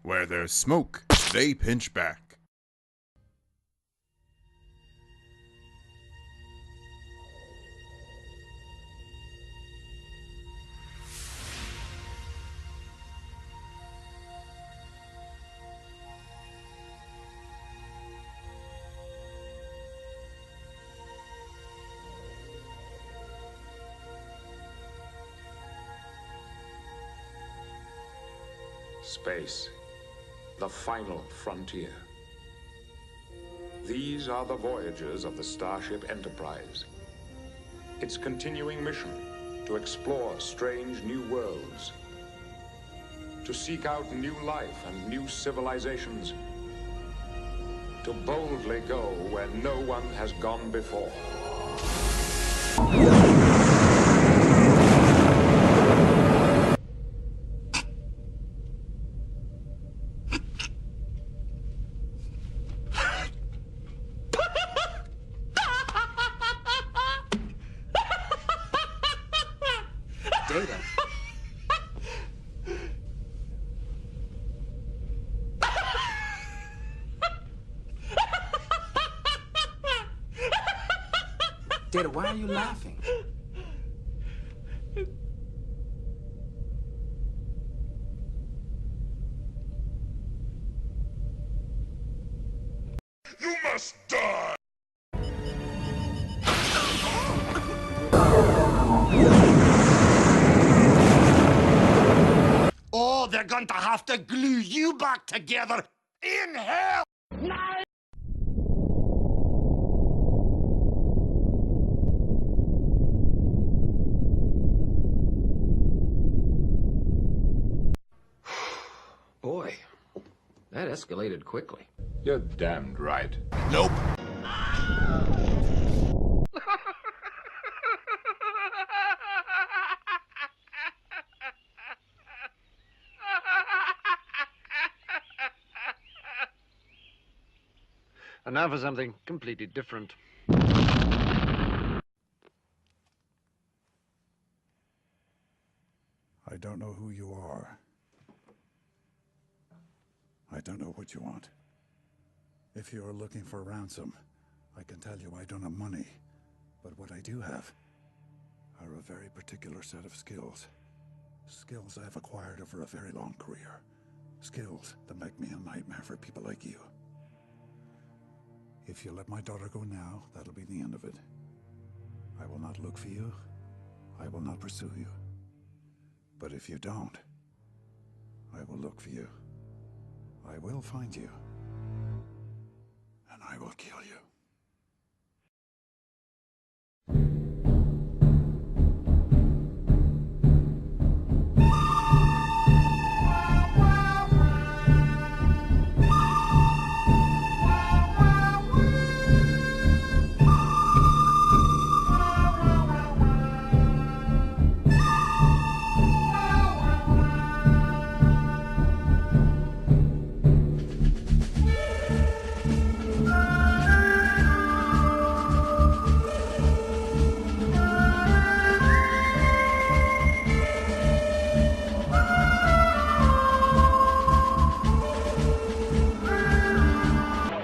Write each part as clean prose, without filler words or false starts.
Where there's smoke, they pinch back. Space, the final frontier. These are the voyages of the Starship Enterprise. Its continuing mission to explore strange new worlds, to seek out new life and new civilizations, to boldly go where no one has gone before. Data. Data, why are you laughing? You must die! Oh, they're going to have to glue you back together in hell! Boy, that escalated quickly. You're damned right. Nope. And now for something completely different. I don't know who you are. I don't know what you want. If you are looking for ransom, I can tell you I don't have money. But what I do have are a very particular set of skills. Skills I've acquired over a very long career. Skills that make me a nightmare for people like you. If you let my daughter go now, that'll be the end of it. I will not look for you. I will not pursue you. But if you don't, I will look for you. I will find you. And I will kill you.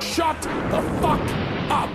Shut the fuck up!